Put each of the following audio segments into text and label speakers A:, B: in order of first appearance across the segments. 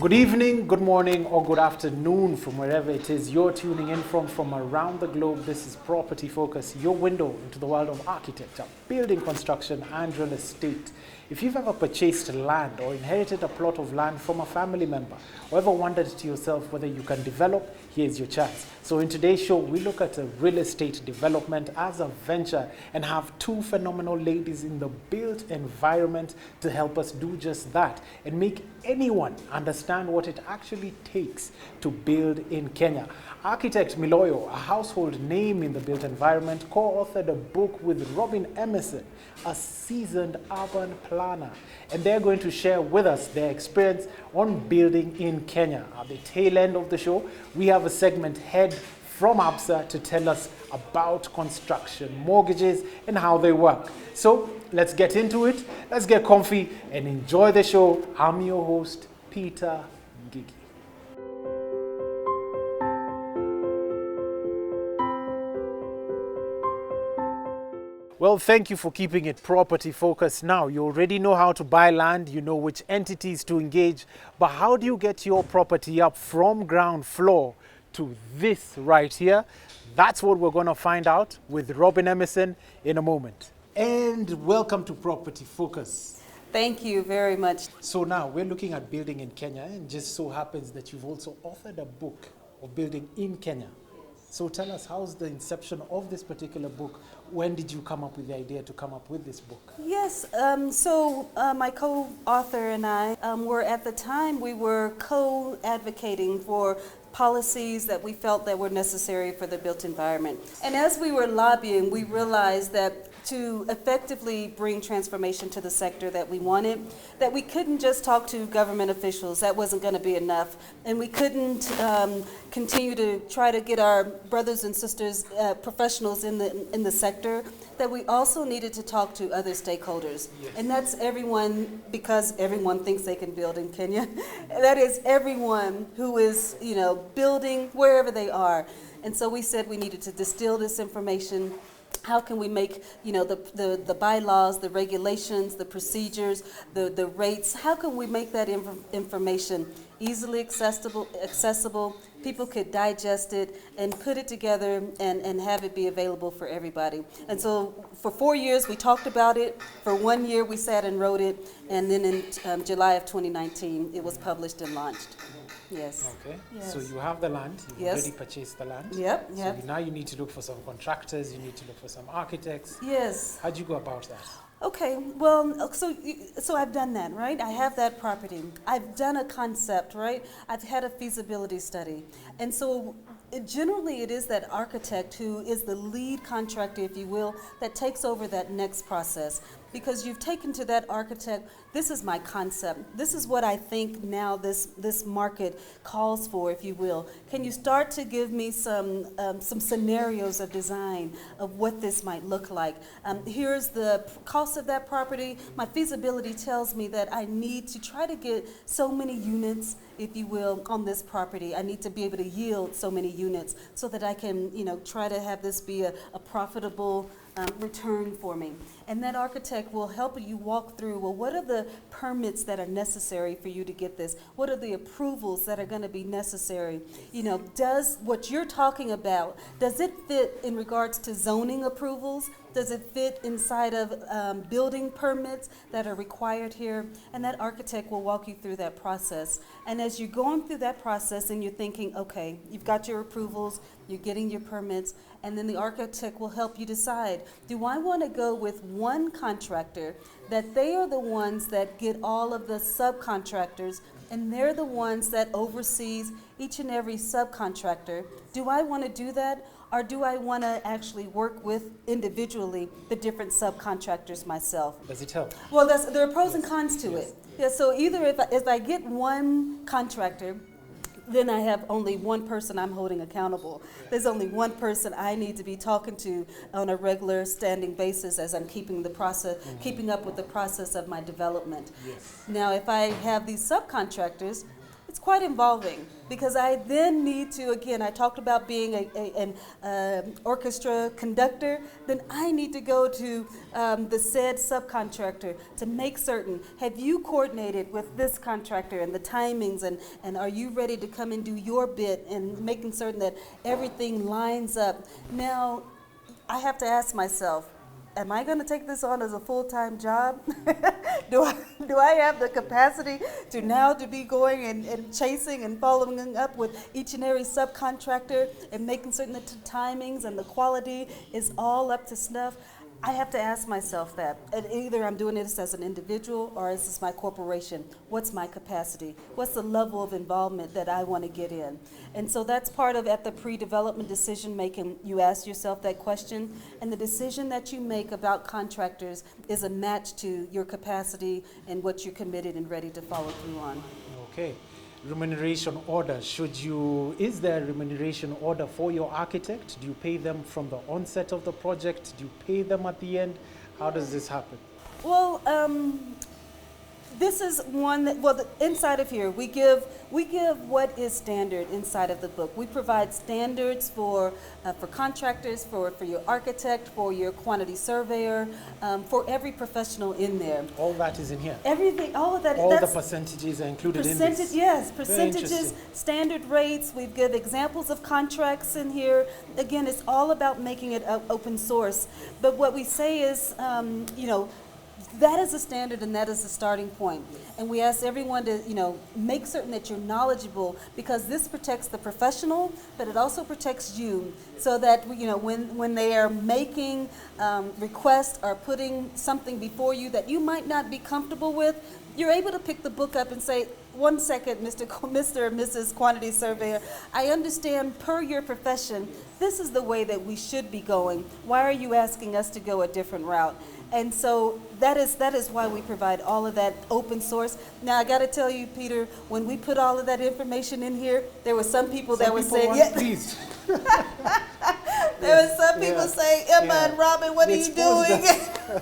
A: Good evening, good morning, or good afternoon from wherever it is you're tuning in from around the globe. This is Property Focus, your window into the world of architecture, building construction, and real estate. If you've ever purchased land or inherited a plot of land from a family member, or ever wondered to yourself whether you can develop, here's your chance. So in today's show, we look at a real estate development as a venture and have two phenomenal ladies in the built environment to help us do just that and make anyone understand what it actually takes to build in Kenya. Architect Miloyo, a household name in the built environment, co-authored a book with Robin Emerson, a seasoned urban planner, and they're going to share with us their experience on building in Kenya. At the tail end of the show, we have a segment head from ABSA to tell us about construction, mortgages, and how they work. So let's get into it, let's get comfy and enjoy the show. I'm your host, Peter Ngigi. Well, thank you for keeping it property focused. Now, you already know how to buy land, you know which entities to engage, but how do you get your property up from ground floor to this right here? That's what we're going to find out with Robin Emerson in a moment. And welcome to Property Focus.
B: Thank you very much.
A: So now we're looking at building in Kenya, and just so happens that you've also authored a book of building in Kenya. So tell us, how's the inception of this particular book? When did you come up with the idea to come up with this book?
B: Yes, my co-author and I were at the time, we were co-advocating for policies that we felt that were necessary for the built environment. And as we were lobbying, we realized that to effectively bring transformation to the sector that we wanted, that we couldn't just talk to government officials. That wasn't going to be enough. And we couldn't continue to try to get our brothers and sisters, professionals in the sector, that we also needed to talk to other stakeholders. Yes. And that's everyone, because everyone thinks they can build in Kenya. That is everyone who is, building wherever they are. And so we said we needed to distill this information. How can we make, the bylaws, the regulations, the procedures, the rates, how can we make that information easily accessible, people could digest it and put it together and have it be available for everybody. And so for 4 years we talked about it, for 1 year we sat and wrote it, and then in July of 2019 it was published and launched. Yes. Okay. Yes. So you have the land. You've already purchased the land. Yep. So now you need to look for some contractors. You need to look for some architects. Yes. How'd you go about that? Okay. Well, so I've done that, right? I have that property. I've done a concept, right? I've had a feasibility study, and so generally it is that architect who is the lead contractor, if you will, that takes over that next process. Because you've taken to that architect, this is my concept. This is what I think now this market calls for, if you will. Can you start to give me some scenarios of design of what this might look like? Here's the cost of that property. My feasibility tells me that I need to try to get so many units, if you will, on this property. I need to be able to yield so many units so that I can, try to have this be a profitable return for me. And that architect will help you walk through, well, what are the permits that are necessary for you to get this? What are the approvals that are going to be necessary? Does what you're talking about, does it fit in regards to zoning approvals? Does it fit inside of building permits that are required here? And that architect will walk you through that process. And as you're going through that process and you're thinking, okay, you've got your approvals, you're getting your permits, and then the architect will help you decide, do I want to go with one contractor that they are the ones that get all of the subcontractors and they're the ones that oversees each and every subcontractor? Do I want to do that? Or do I want to actually work with individually the different subcontractors myself? Does it help? Well, there are pros and cons to it. Yeah, so either if I get one contractor, then I have only one person I'm holding accountable. There's only one person I need to be talking to on a regular standing basis as I'm keeping up with the process of my development. Yes. Now, if I have these subcontractors, it's quite involving because I then need to, again, I talked about being an orchestra conductor, then I need to go to the said subcontractor to make certain, have you coordinated with this contractor and the timings, and are you ready to come and do your bit, and making certain that everything lines up. Now, I have to ask myself, am I going to take this on as a full-time job? do I have the capacity to be going and chasing and following up with each and every subcontractor and making certain that the timings and the quality is all up to snuff? I have to ask myself that. And either I'm doing this as an individual or is this my corporation? What's my capacity? What's the level of involvement that I want to get in? And so that's part of, at the pre-development decision making, you ask yourself that question, and the decision that you make about contractors is a match to your capacity and what you're committed and ready to follow through on.
A: Okay. Remuneration order. Is there a remuneration order for your architect? Do you pay them from the onset of the project? Do you pay them at the end? How does this happen?
B: Well, this is one that, inside of here, we give what is standard inside of the book. We provide standards for contractors, for your architect, for your quantity surveyor, for every professional in there.
A: All that is in here?
B: Everything, all of that.
A: All the percentages are included in this?
B: Yes, percentages, standard rates. We give examples of contracts in here. Again, it's all about making it open source. But what we say is, that is a standard and that is the starting point. And we ask everyone to, make certain that you're knowledgeable, because this protects the professional, but it also protects you, so that, when they are making requests or putting something before you that you might not be comfortable with, you're able to pick the book up and say, 1 second, Mr. or Mrs. Quantity Surveyor, I understand per your profession, this is the way that we should be going. Why are you asking us to go a different route? And so that is why we provide all of that open source. Now, I got to tell you, Peter, when we put all of that information in here, there were some people that were saying,
A: please.
B: There were some people saying, Emma and Robin, what are you doing?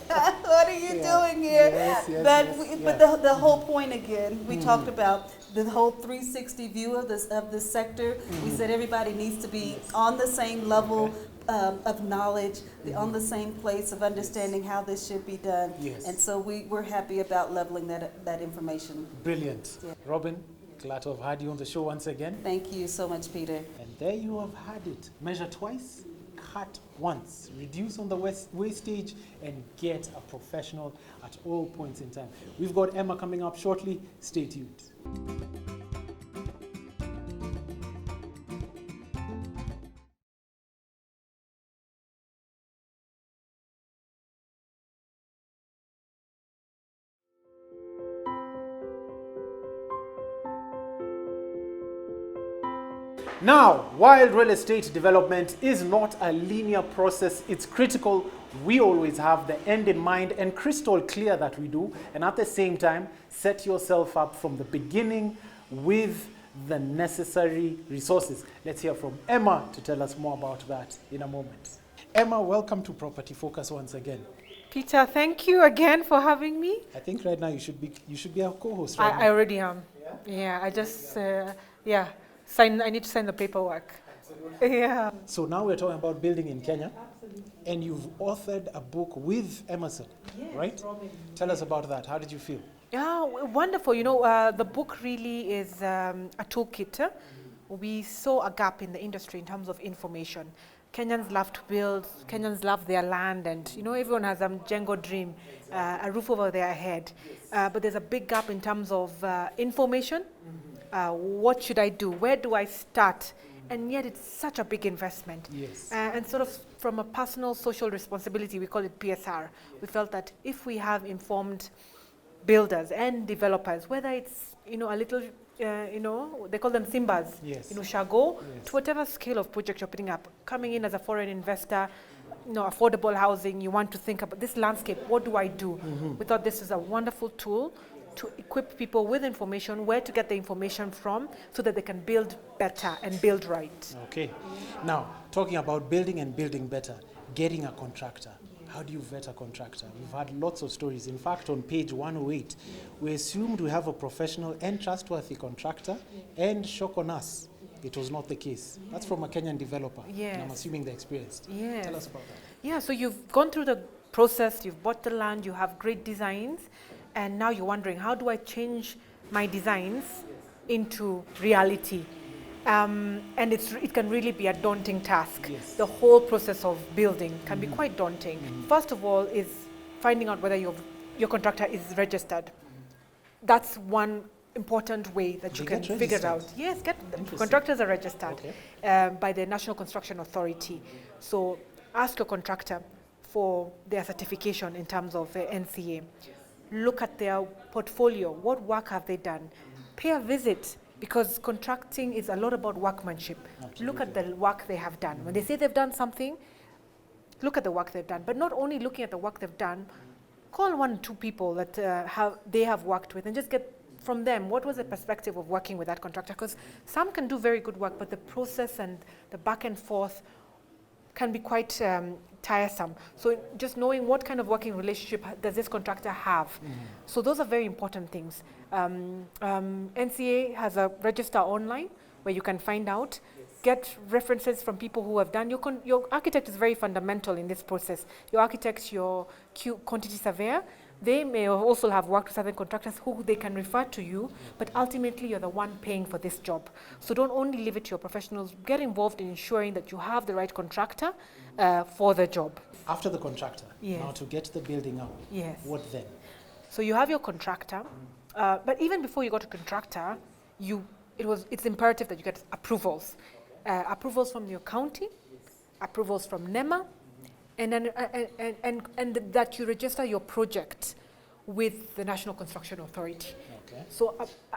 B: What are you doing here? But the whole point, again, we talked about the whole 360 view of this sector. We said everybody needs to be on the same level of knowledge, on the same place of understanding how this should be done.
A: Yes.
B: And so we're happy about leveling that information.
A: Brilliant. Yeah. Robin, glad to have had you on the show once again.
B: Thank you so much, Peter.
A: And there you have had it. Measure twice, cut once, reduce on the wastage, and get a professional at all points in time. We've got Emma coming up shortly. Stay tuned. Now, while real estate development is not a linear process, it's critical we always have the end in mind and crystal clear that we do, and at the same time, set yourself up from the beginning with the necessary resources. Let's hear from Emma to tell us more about that in a moment. Emma, welcome to Property Focus once again.
C: Peter, thank you again for having me.
A: I think right now you should be our co-host right now.
C: I already am. Yeah, I just, I need to sign the paperwork. Absolutely. Yeah.
A: So now we're talking about building in Kenya. Absolutely. And you've authored a book with Emerson, right? Robin. Tell us about that. How did you feel?
C: Yeah, wonderful. The book really is a toolkit. We saw a gap in the industry in terms of information. Kenyans love to build, Kenyans love their land, and everyone has a Jengo dream, a roof over their head. But there's a big gap in terms of information. What should I do? Where do I start? And yet it's such a big investment.
A: Yes.
C: And sort of from a personal social responsibility, we call it PSR. We felt that if we have informed builders and developers, whether it's a little, they call them Simbas,
A: yes.
C: Shago,
A: yes.
C: to whatever scale of project you're putting up, coming in as a foreign investor, affordable housing, you want to think about this landscape, what do I do? Mm-hmm. We thought this is a wonderful tool to equip people with information, where to get the information from, so that they can build better and build right.
A: Okay. Now, talking about building and building better, getting a contractor. How do you vet a contractor? We've had lots of stories. In fact, on page 108, we assumed we have a professional and trustworthy contractor, and shock on us, it was not the case. That's from a Kenyan developer. And I'm assuming they're experienced. Tell us about that.
C: Yeah, so you've gone through the process, you've bought the land, you have great designs, and now you're wondering, how do I change my designs into reality? And it can really be a daunting task. The whole process of building can be quite daunting. First of all is finding out whether your contractor is registered. That's one important way that you can figure it out. Yes, contractors are registered by the National Construction Authority. So ask your contractor for their certification in terms of NCA. Look at their portfolio. What work have they done? Pay a visit, because contracting is a lot about workmanship. Absolutely. Look at the work they have done. When they say they've done something, look at the work they've done. But not only looking at the work they've done, call 1 or 2 people that they have worked with and just get from them, what was the perspective of working with that contractor? Because some can do very good work, but the process and the back and forth can be quite tiresome. So just knowing what kind of working relationship does this contractor have. So those are very important things. NCA has a register online where you can find out, get references from people who have done. Your architect is very fundamental in this process. Your architect, your quantity surveyor, they may also have worked with other contractors who they can refer to you, but ultimately you're the one paying for this job. So don't only leave it to your professionals, get involved in ensuring that you have the right contractor for the job.
A: After the contractor, now to get the building up, what then?
C: So you have your contractor, but even before you got a contractor, it's imperative that you get approvals. Approvals from your county, approvals from NEMA, and then and that you register your project with the National Construction Authority. So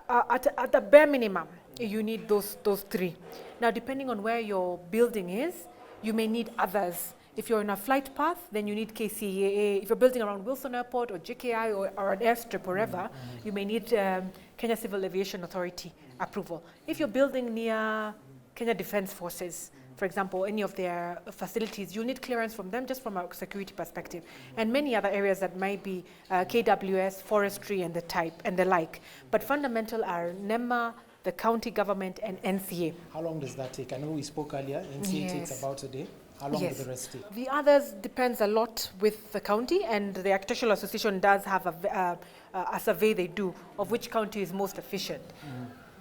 C: at the bare minimum, you need those 3. Now, depending on where your building is, you may need others. If you're in a flight path, then you need KCAA. If you're building around Wilson Airport or JKI or an airstrip, wherever, you may need Kenya Civil Aviation Authority approval. If you're building near Kenya Defence Forces, for example, any of their facilities, you need clearance from them just from a security perspective. And many other areas that might be KWS, forestry, and the like. But fundamental are NEMA, the county government, and NCA.
A: How long does that take? I know we spoke earlier, NCA takes about a day. How long do the rest take?
C: The others depends a lot with the county, and the Architectural Association does have a survey they do of which county is most efficient.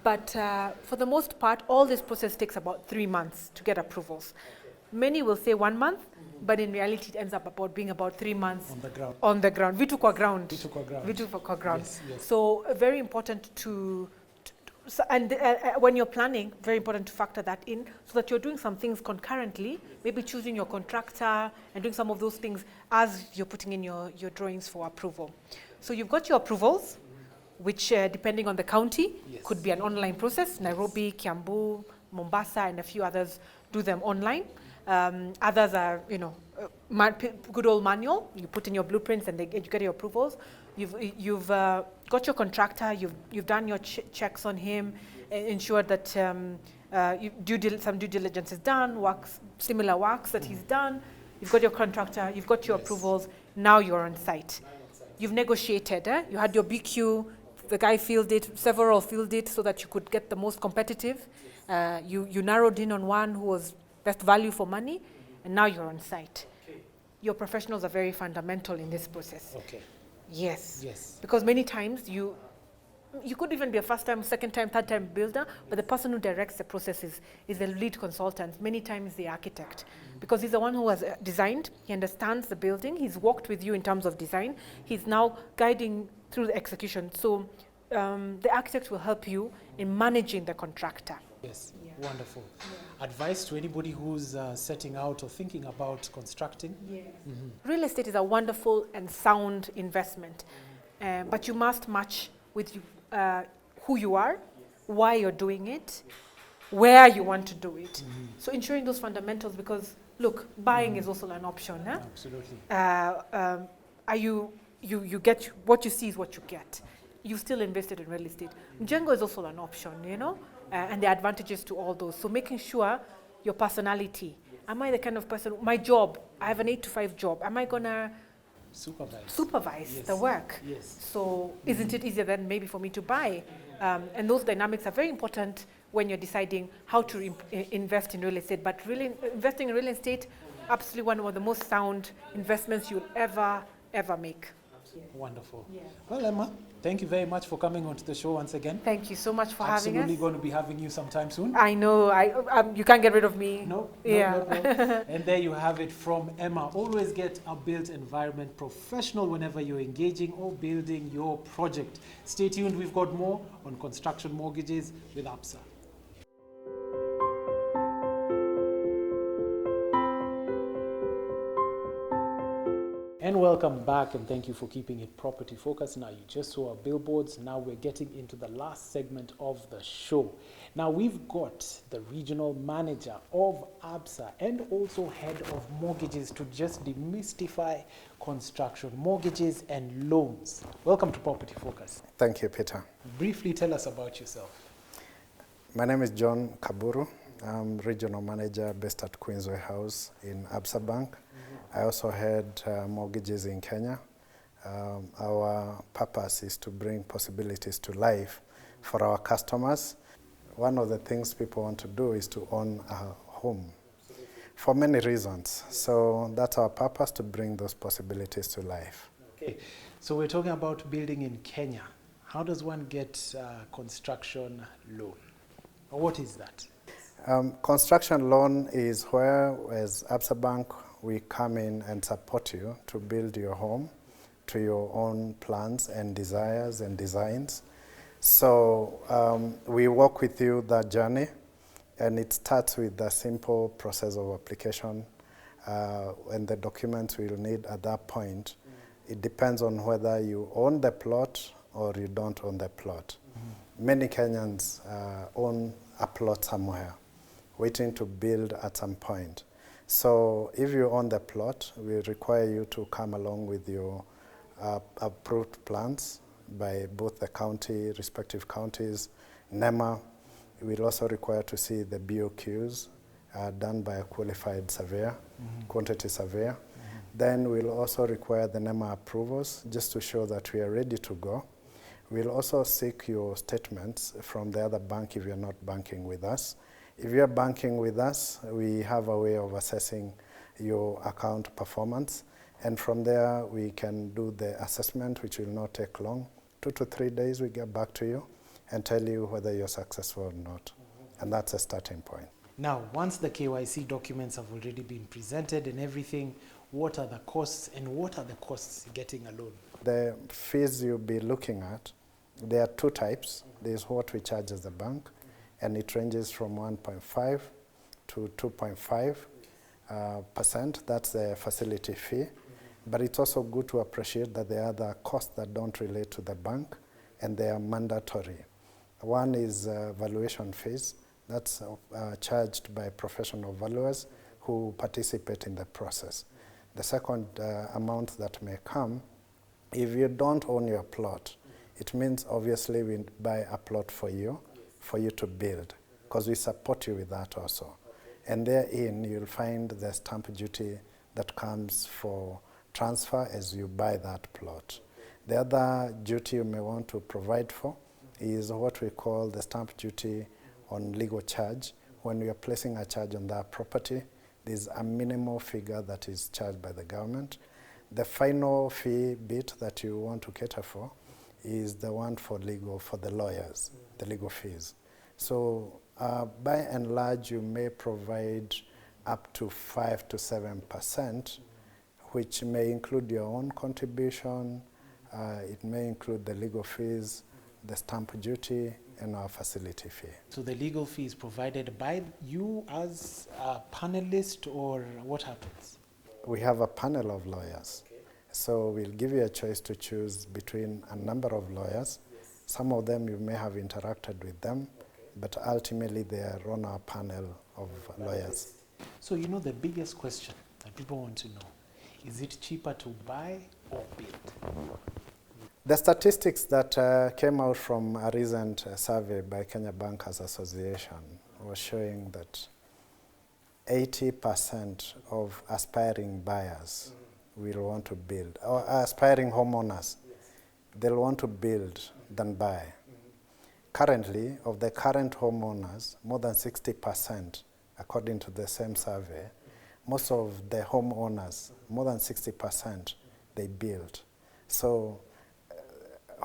C: But for the most part, all this process takes about 3 months to get approvals. Many will say 1 month, but in reality it ends up being about 3 months on the ground. Vitu kwa ground. So very important when you're planning, very important to factor that in so that you're doing some things concurrently, maybe choosing your contractor and doing some of those things as you're putting in your drawings for approval. So you've got your approvals, which depending on the county, could be an online process. Nairobi, Kiambu, Mombasa, and a few others do them online. Others are, good old manual. You put in your blueprints and you get your approvals. You've got your contractor. You've done your checks on him, ensured that some due diligence is done. Similar works that he's done. You've got your contractor. You've got your approvals. Now you're on site. You've negotiated. You had your BQ. The guy several filled it so that you could get the most competitive. You narrowed in on one who was best value for money, and now you're on site. Your professionals are very fundamental in this process. Yes. Because many times you could even be a first time, second time, third time builder, but the person who directs the process is the lead consultant, many times the architect. Because he's the one who has designed, he understands the building, he's walked with you in terms of design, he's now guiding through the execution. So the architect will help you in managing the contractor.
A: Yes, wonderful. Advice to anybody who's setting out or thinking about constructing?
C: Real estate is a wonderful and sound investment, but you must match with who you are, why you're doing it, where you want to do it. So ensuring those fundamentals, because look, buying is also an option.
A: Absolutely.
C: You get what you see is what you get. You still invested in real estate. Mjengo is also an option, and the advantages to all those. So making sure your personality Am I the kind of person, my job, I have an 8 to 5 job, am I going to supervise
A: Yes.
C: the work?
A: Yes.
C: So isn't it easier then maybe for me to buy? And those dynamics are very important when you're deciding how to invest in real estate. But really, investing in real estate, absolutely one of the most sound investments you'll ever make.
A: Wonderful.
C: Yeah.
A: Well, Emma, thank you very much for coming onto the show once again.
C: Thank you so much for having
A: Absolutely
C: us.
A: going to be having you sometime soon.
C: I know, you can't get rid of me.
A: No.
C: Yeah.
A: And there you have it from Emma. Always get a built environment professional whenever you're engaging or building your project. Stay tuned. We've got more on construction mortgages with ABSA. And welcome back, and thank you for keeping it property focused. Now, you just saw our billboards. Now we're getting into the last segment of the show. Now we've got the regional manager of ABSA and also head of mortgages to just demystify construction mortgages and loans. Welcome to Property Focus.
D: Thank you, Peter.
A: Briefly tell us about yourself.
D: My name is John Kaburu. I'm regional manager based at Queensway House in ABSA Bank. I also head mortgages in Kenya. Our purpose is to bring possibilities to life for our customers. One of the things people want to do is to own a home for many reasons. So that's our purpose, to bring those possibilities to life.
A: Okay, so we're talking about building in Kenya. How does one get a construction loan? Or what is that?
D: Construction loan is where, as ABSA Bank, we come in and support you to build your home to your own plans and desires and designs. So we work with you that journey, and it starts with the simple process of application and the documents we'll need at that point. It depends on whether you own the plot or you don't own the plot. Many Kenyans own a plot somewhere, waiting to build at some point. So if you own the plot, we require you to come along with your approved plans by both the county, respective counties, NEMA. We'll also require to see the BOQs done by a qualified surveyor, quantity surveyor. Then we'll also require the NEMA approvals just to show that we are ready to go. We'll also seek your statements from the other bank if you're not banking with us. If you're banking with us, we have a way of assessing your account performance. And from there, we can do the assessment, which will not take long. 2 to 3 days, we get back to you and tell you whether you're successful or not. And that's a starting point.
A: Now, once the KYC documents have already been presented and everything, what are the costs and what are the costs getting a loan?
D: The fees you'll be looking at, there are 2 types. There's what we charge as a bank, and it ranges from 1.5 to 2.5%. That's the facility fee. But it's also good to appreciate that there are other costs that don't relate to the bank, and they are mandatory. One is valuation fees. That's charged by professional valuers who participate in the process. The second amount that may come, if you don't own your plot, it means obviously we buy a plot for you to build, because we support you with that also. And therein, you'll find the stamp duty that comes for transfer as you buy that plot. The other duty you may want to provide for is what we call the stamp duty on legal charge. When we are placing a charge on that property, there's a minimal figure that is charged by the government. The final fee bit that you want to cater for is the one for the lawyers, the legal fees. So by and large, you may provide up to 5 to 7%, which may include your own contribution. It may include the legal fees, the stamp duty, and our facility fee.
A: So the legal fee is provided by you as a panelist, or what happens?
D: We have a panel of lawyers. Okay. So we'll give you a choice to choose between a number of lawyers. Yes. Some of them you may have interacted with them, but ultimately they are on our panel of lawyers.
A: So you know the biggest question that people want to know, is it cheaper to buy or build?
D: The statistics that came out from a recent survey by Kenya Bankers Association was showing that 80% of aspiring buyers will want to build, or aspiring homeowners, they'll want to build than buy. Currently, of the current homeowners, more than 60%, according to the same survey, most of the homeowners, more than 60%, they build. So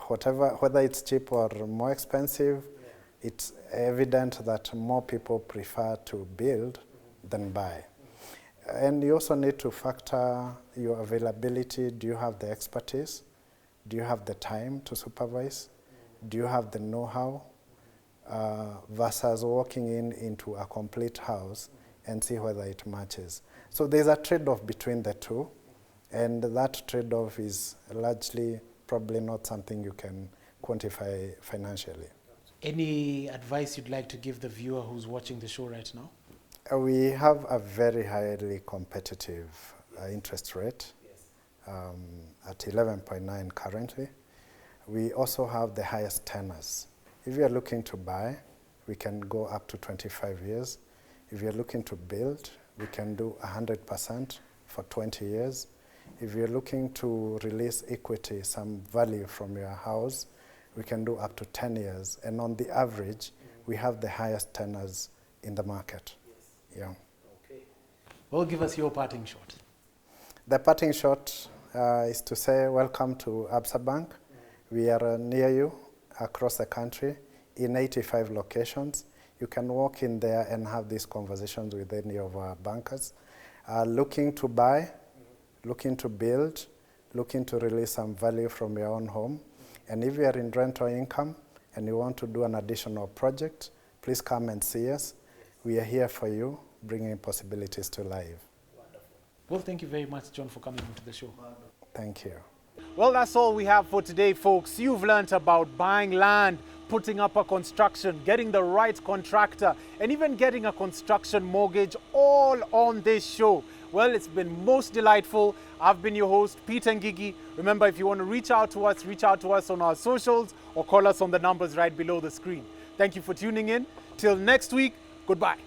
D: whether it's cheap or more expensive, it's evident that more people prefer to build than buy. And you also need to factor your availability. Do you have the expertise? Do you have the time to supervise? Do you have the know-how? Versus walking into a complete house and see whether it matches. So there's a trade-off between the two, and that trade-off is largely probably not something you can quantify financially.
A: Any advice you'd like to give the viewer who's watching the show right now?
D: We have a very highly competitive interest rate at 11.9 currently. We also have the highest tenors. If you are looking to buy, we can go up to 25 years. If you're looking to build, we can do 100% for 20 years. If you're looking to release equity, some value from your house, we can do up to 10 years. And on the average, we have the highest tenors in the market. Yeah.
A: Okay. Well, give us your parting shot.
D: The parting shot is to say welcome to Absa Bank. We are near you across the country in 85 locations. You can walk in there and have these conversations with any of our bankers. Looking to buy, looking to build, looking to release some value from your own home. And if you are in rental income and you want to do an additional project, please come and see us. We are here for you, bringing possibilities to life.
A: Wonderful. Well, thank you very much, John, for coming into the show.
D: Thank you.
A: Well, that's all we have for today, folks. You've learnt about buying land, putting up a construction, getting the right contractor, and even getting a construction mortgage, all on this show. Well, it's been most delightful. I've been your host, Peter Ngigi. Remember, if you want to reach out to us on our socials or call us on the numbers right below the screen. Thank you for tuning in. Till next week, goodbye.